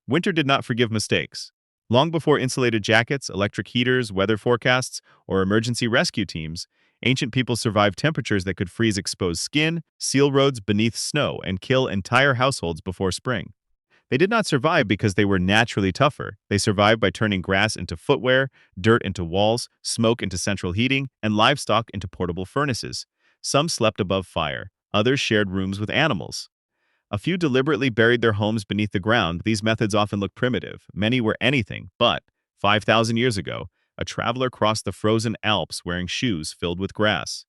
Winter did not forgive mistakes. Long before insulated jackets, electric heaters, weather forecasts, or emergency rescue teams, ancient people survived temperatures that could freeze exposed skin, seal roads beneath snow, and kill entire households before spring. They did not survive because they were naturally tougher. They survived by turning grass into footwear, dirt into walls, smoke into central heating, and livestock into portable furnaces. Some slept above fire. Others shared rooms with animals. A few deliberately buried their homes beneath the ground. These methods often look primitive. Many were anything but. 5,000 years ago, a traveler crossed the frozen Alps wearing shoes filled with grass.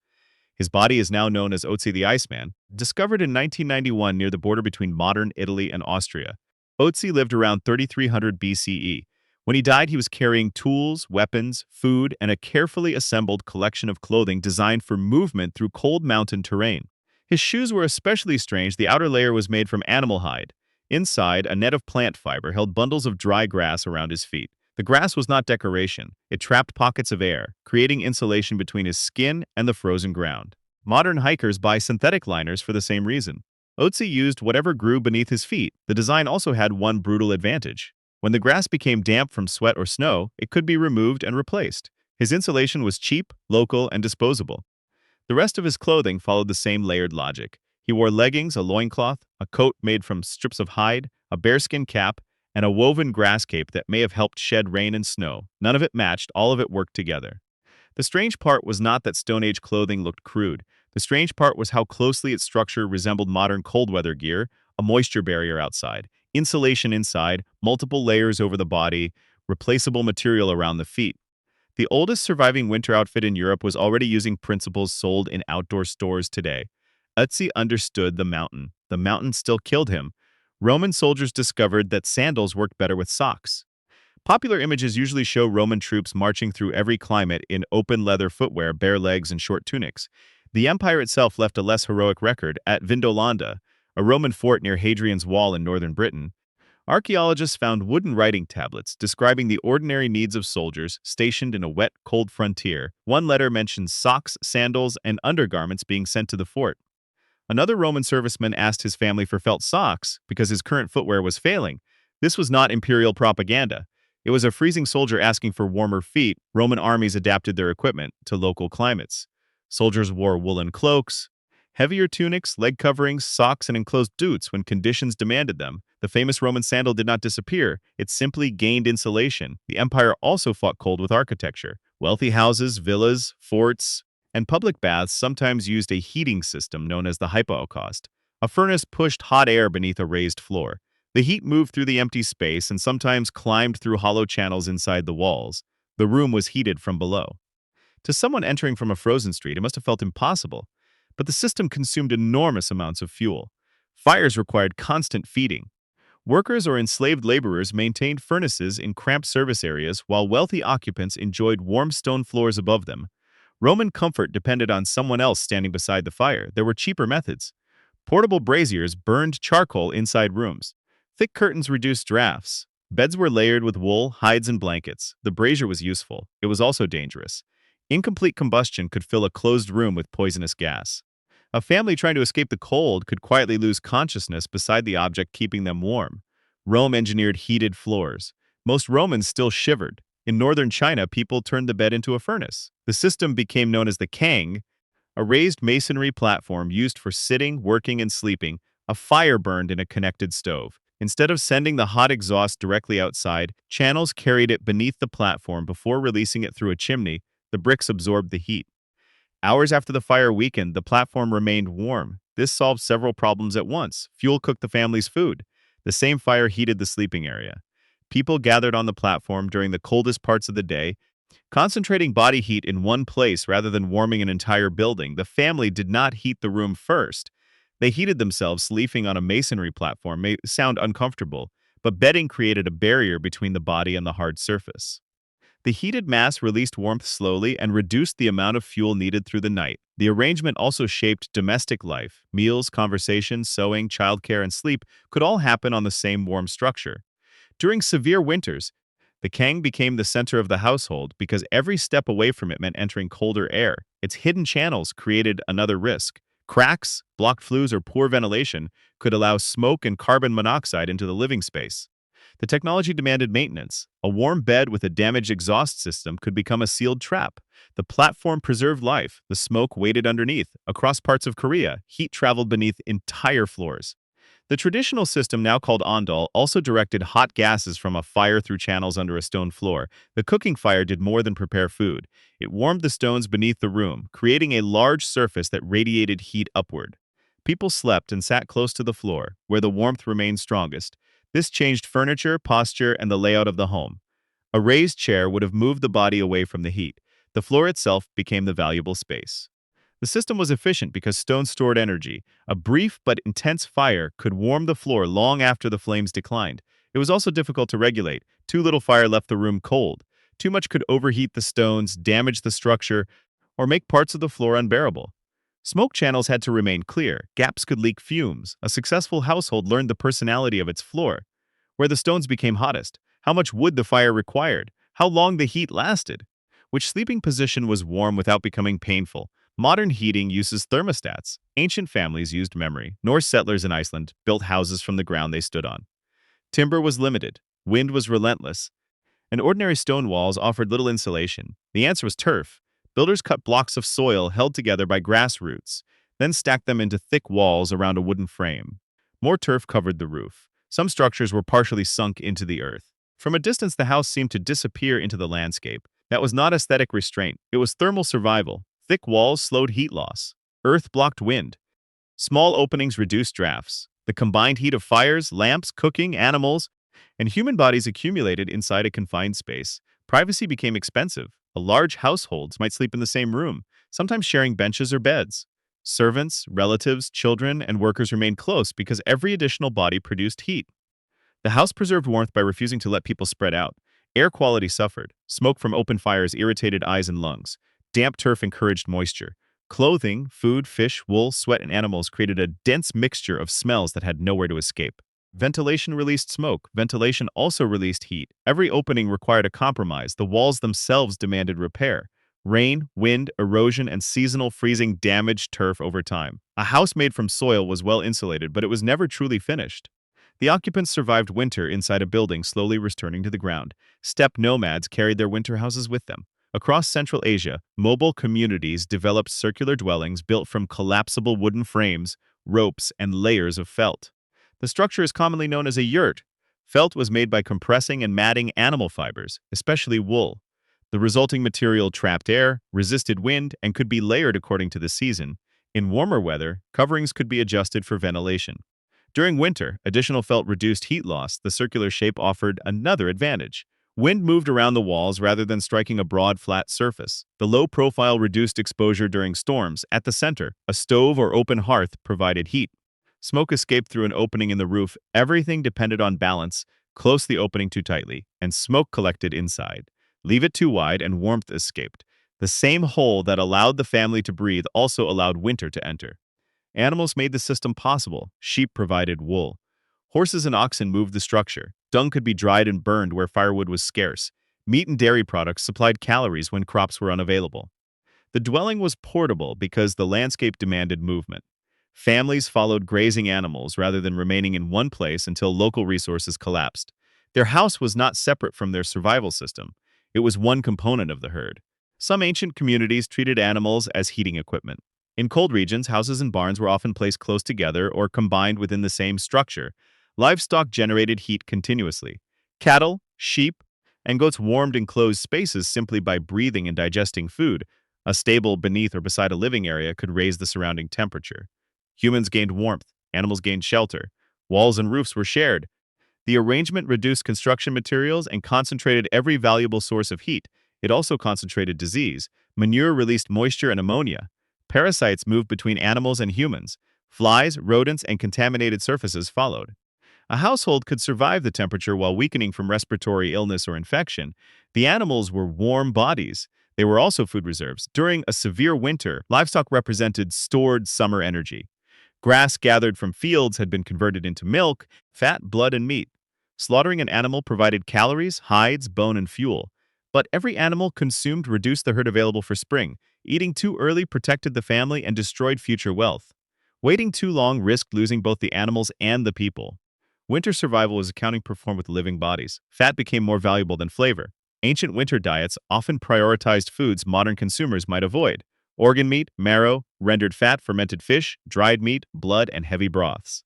His body is now known as Ötzi the Iceman, discovered in 1991 near the border between modern Italy and Austria. Ötzi lived around 3300 BCE. When he died, he was carrying tools, weapons, food, and a carefully assembled collection of clothing designed for movement through cold mountain terrain. His shoes were especially strange. The outer layer was made from animal hide. Inside, a net of plant fiber held bundles of dry grass around his feet. The grass was not decoration. It trapped pockets of air, creating insulation between his skin and the frozen ground. Modern hikers buy synthetic liners for the same reason. Ötzi used whatever grew beneath his feet. The design also had one brutal advantage. When the grass became damp from sweat or snow, it could be removed and replaced. His insulation was cheap, local, and disposable. The rest of his clothing followed the same layered logic. He wore leggings, a loincloth, a coat made from strips of hide, a bearskin cap, and a woven grass cape that may have helped shed rain and snow. None of it matched, all of it worked together. The strange part was not that Stone Age clothing looked crude. The strange part was how closely its structure resembled modern cold weather gear, a moisture barrier outside, insulation inside, multiple layers over the body, replaceable material around the feet. The oldest surviving winter outfit in Europe was already using principles sold in outdoor stores today. Ötzi understood the mountain. The mountain still killed him. Roman soldiers discovered that sandals worked better with socks. Popular images usually show Roman troops marching through every climate in open leather footwear, bare legs, and short tunics. The empire itself left a less heroic record. At Vindolanda, a Roman fort near Hadrian's Wall in northern Britain, archaeologists found wooden writing tablets describing the ordinary needs of soldiers stationed in a wet, cold frontier. One letter mentions socks, sandals, and undergarments being sent to the fort. Another Roman serviceman asked his family for felt socks because his current footwear was failing. This was not imperial propaganda. It was a freezing soldier asking for warmer feet. Roman armies adapted their equipment to local climates. Soldiers wore woolen cloaks, heavier tunics, leg coverings, socks, and enclosed boots when conditions demanded them. The famous Roman sandal did not disappear. It simply gained insulation. The empire also fought cold with architecture. Wealthy houses, villas, forts, and public baths sometimes used a heating system known as the hypocaust. A furnace pushed hot air beneath a raised floor. The heat moved through the empty space and sometimes climbed through hollow channels inside the walls. The room was heated from below. To someone entering from a frozen street, it must have felt impossible. But the system consumed enormous amounts of fuel. Fires required constant feeding. Workers or enslaved laborers maintained furnaces in cramped service areas while wealthy occupants enjoyed warm stone floors above them. Roman comfort depended on someone else standing beside the fire. There were cheaper methods. Portable braziers burned charcoal inside rooms. Thick curtains reduced drafts. Beds were layered with wool, hides, and blankets. The brazier was useful. It was also dangerous. Incomplete combustion could fill a closed room with poisonous gas. A family trying to escape the cold could quietly lose consciousness beside the object keeping them warm. Rome engineered heated floors. Most Romans still shivered. In northern China, people turned the bed into a furnace. The system became known as the Kang, a raised masonry platform used for sitting, working, and sleeping. A fire burned in a connected stove. Instead of sending the hot exhaust directly outside, channels carried it beneath the platform before releasing it through a chimney. The bricks absorbed the heat. Hours after the fire weakened, the platform remained warm. This solved several problems at once. Fuel cooked the family's food. The same fire heated the sleeping area. People gathered on the platform during the coldest parts of the day, concentrating body heat in one place rather than warming an entire building. The family did not heat the room first. They heated themselves. Sleeping on a masonry platform may sound uncomfortable, but bedding created a barrier between the body and the hard surface. The heated mass released warmth slowly and reduced the amount of fuel needed through the night. The arrangement also shaped domestic life. Meals, conversation, sewing, childcare, and sleep could all happen on the same warm structure. During severe winters, the Kang became the center of the household because every step away from it meant entering colder air. Its hidden channels created another risk. Cracks, blocked flues, or poor ventilation could allow smoke and carbon monoxide into the living space. The technology demanded maintenance. A warm bed with a damaged exhaust system could become a sealed trap. The platform preserved life. The smoke waited underneath. Across parts of Korea, heat traveled beneath entire floors. The traditional system, now called Ondol, also directed hot gases from a fire through channels under a stone floor. The cooking fire did more than prepare food. It warmed the stones beneath the room, creating a large surface that radiated heat upward. People slept and sat close to the floor, where the warmth remained strongest. This changed furniture, posture, and the layout of the home. A raised chair would have moved the body away from the heat. The floor itself became the valuable space. The system was efficient because stone stored energy. A brief but intense fire could warm the floor long after the flames declined. It was also difficult to regulate. Too little fire left the room cold. Too much could overheat the stones, damage the structure, or make parts of the floor unbearable. Smoke channels had to remain clear. Gaps could leak fumes. A successful household learned the personality of its floor, where the stones became hottest, how much wood the fire required, how long the heat lasted, which sleeping position was warm without becoming painful. Modern heating uses thermostats. Ancient families used memory. Norse settlers in Iceland built houses from the ground they stood on. Timber was limited. Wind was relentless. And ordinary stone walls offered little insulation. The answer was turf. Builders cut blocks of soil held together by grass roots, then stacked them into thick walls around a wooden frame. More turf covered the roof. Some structures were partially sunk into the earth. From a distance, the house seemed to disappear into the landscape. That was not aesthetic restraint. It was thermal survival. Thick walls slowed heat loss. Earth blocked wind. Small openings reduced drafts. The combined heat of fires, lamps, cooking, animals, and human bodies accumulated inside a confined space. Privacy became expensive. Large households might sleep in the same room, sometimes sharing benches or beds. Servants, relatives, children, and workers remained close because every additional body produced heat. The house preserved warmth by refusing to let people spread out. Air quality suffered. Smoke from open fires irritated eyes and lungs. Damp turf encouraged moisture. Clothing, food, fish, wool, sweat, and animals created a dense mixture of smells that had nowhere to escape. Ventilation released smoke. Ventilation also released heat. Every opening required a compromise. The walls themselves demanded repair. Rain, wind, erosion, and seasonal freezing damaged turf over time. A house made from soil was well insulated, but it was never truly finished. The occupants survived winter inside a building, slowly returning to the ground. Steppe nomads carried their winter houses with them. Across Central Asia, mobile communities developed circular dwellings built from collapsible wooden frames, ropes, and layers of felt. The structure is commonly known as a yurt. Felt was made by compressing and matting animal fibers, especially wool. The resulting material trapped air, resisted wind, and could be layered according to the season. In warmer weather, coverings could be adjusted for ventilation. During winter, additional felt reduced heat loss. The circular shape offered another advantage. Wind moved around the walls rather than striking a broad, flat surface. The low profile reduced exposure during storms. At the center, a stove or open hearth provided heat. Smoke escaped through an opening in the roof. Everything depended on balance. Close the opening too tightly, and smoke collected inside. Leave it too wide, and warmth escaped. The same hole that allowed the family to breathe also allowed winter to enter. Animals made the system possible. Sheep provided wool. Horses and oxen moved the structure. Dung could be dried and burned where firewood was scarce. Meat and dairy products supplied calories when crops were unavailable. The dwelling was portable because the landscape demanded movement. Families followed grazing animals rather than remaining in one place until local resources collapsed. Their house was not separate from their survival system. It was one component of the herd. Some ancient communities treated animals as heating equipment. In cold regions, houses and barns were often placed close together or combined within the same structure. Livestock generated heat continuously. Cattle, sheep, and goats warmed enclosed spaces simply by breathing and digesting food. A stable beneath or beside a living area could raise the surrounding temperature. Humans gained warmth, animals gained shelter. Walls and roofs were shared. The arrangement reduced construction materials and concentrated every valuable source of heat. It also concentrated disease. Manure released moisture and ammonia. Parasites moved between animals and humans. Flies, rodents, and contaminated surfaces followed. A household could survive the temperature while weakening from respiratory illness or infection. The animals were warm bodies. They were also food reserves. During a severe winter, livestock represented stored summer energy. Grass gathered from fields had been converted into milk, fat, blood, and meat. Slaughtering an animal provided calories, hides, bone, and fuel. But every animal consumed reduced the herd available for spring. Eating too early protected the family and destroyed future wealth. Waiting too long risked losing both the animals and the people. Winter survival was accounting performed with living bodies. Fat became more valuable than flavor. Ancient winter diets often prioritized foods modern consumers might avoid. Organ meat, marrow, rendered fat, fermented fish, dried meat, blood, and heavy broths.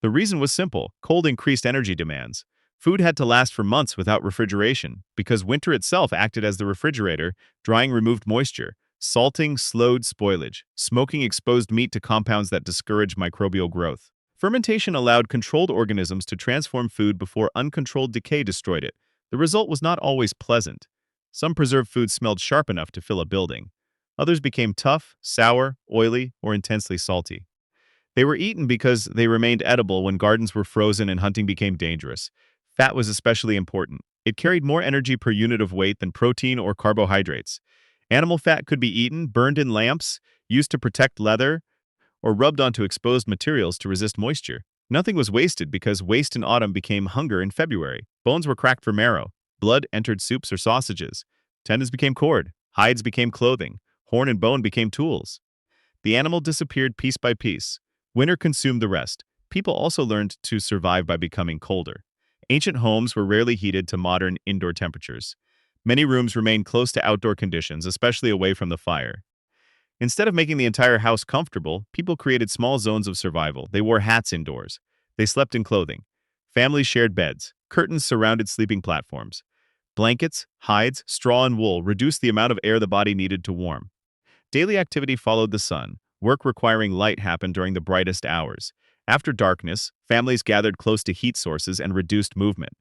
The reason was simple: cold increased energy demands. Food had to last for months without refrigeration, because winter itself acted as the refrigerator, drying removed moisture. Salting slowed spoilage. Smoking exposed meat to compounds that discouraged microbial growth. Fermentation allowed controlled organisms to transform food before uncontrolled decay destroyed it. The result was not always pleasant. Some preserved foods smelled sharp enough to fill a building. Others became tough, sour, oily, or intensely salty. They were eaten because they remained edible when gardens were frozen and hunting became dangerous. Fat was especially important. It carried more energy per unit of weight than protein or carbohydrates. Animal fat could be eaten, burned in lamps, used to protect leather, or rubbed onto exposed materials to resist moisture. Nothing was wasted because waste in autumn became hunger in February. Bones were cracked for marrow. Blood entered soups or sausages. Tendons became cord. Hides became clothing. Horn and bone became tools. The animal disappeared piece by piece. Winter consumed the rest. People also learned to survive by becoming colder. Ancient homes were rarely heated to modern indoor temperatures. Many rooms remained close to outdoor conditions, especially away from the fire. Instead of making the entire house comfortable, people created small zones of survival. They wore hats indoors. They slept in clothing. Families shared beds. Curtains surrounded sleeping platforms. Blankets, hides, straw, and wool reduced the amount of air the body needed to warm. Daily activity followed the sun. Work requiring light happened during the brightest hours. After darkness, families gathered close to heat sources and reduced movement.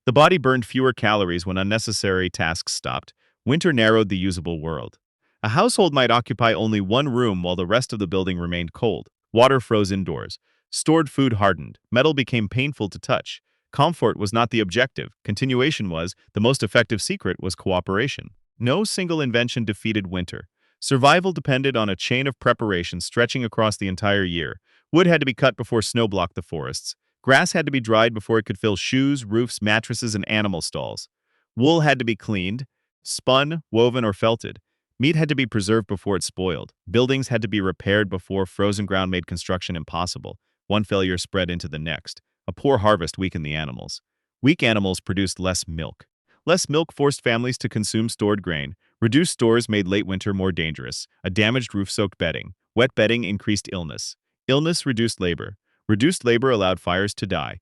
The body burned fewer calories when unnecessary tasks stopped. Winter narrowed the usable world. A household might occupy only one room while the rest of the building remained cold. Water froze indoors. Stored food hardened. Metal became painful to touch. Comfort was not the objective. Continuation was. The most effective secret was cooperation. No single invention defeated winter. Survival depended on a chain of preparation stretching across the entire year. Wood had to be cut before snow blocked the forests. Grass had to be dried before it could fill shoes, roofs, mattresses, and animal stalls. Wool had to be cleaned, spun, woven, or felted. Meat had to be preserved before it spoiled. Buildings had to be repaired before frozen ground made construction impossible. One failure spread into the next. A poor harvest weakened the animals. Weak animals produced less milk. Less milk forced families to consume stored grain. Reduced stores made late winter more dangerous. A damaged roof soaked bedding. Wet bedding increased illness. Illness reduced labor. Reduced labor allowed fires to die.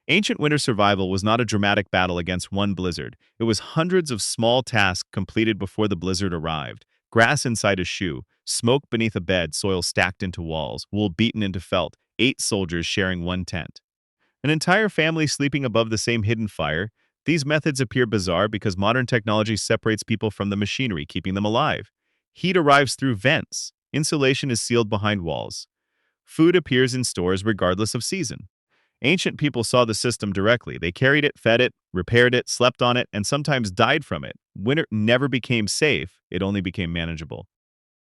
Ancient winter survival was not a dramatic battle against one blizzard. It was hundreds of small tasks completed before the blizzard arrived. Grass inside a shoe, smoke beneath a bed, soil stacked into walls, wool beaten into felt, 8 soldiers sharing one tent. An entire family sleeping above the same hidden fire. These methods appear bizarre because modern technology separates people from the machinery, keeping them alive. Heat arrives through vents. Insulation is sealed behind walls. Food appears in stores regardless of season. Ancient people saw the system directly. They carried it, fed it, repaired it, slept on it, and sometimes died from it. Winter never became safe, it only became manageable.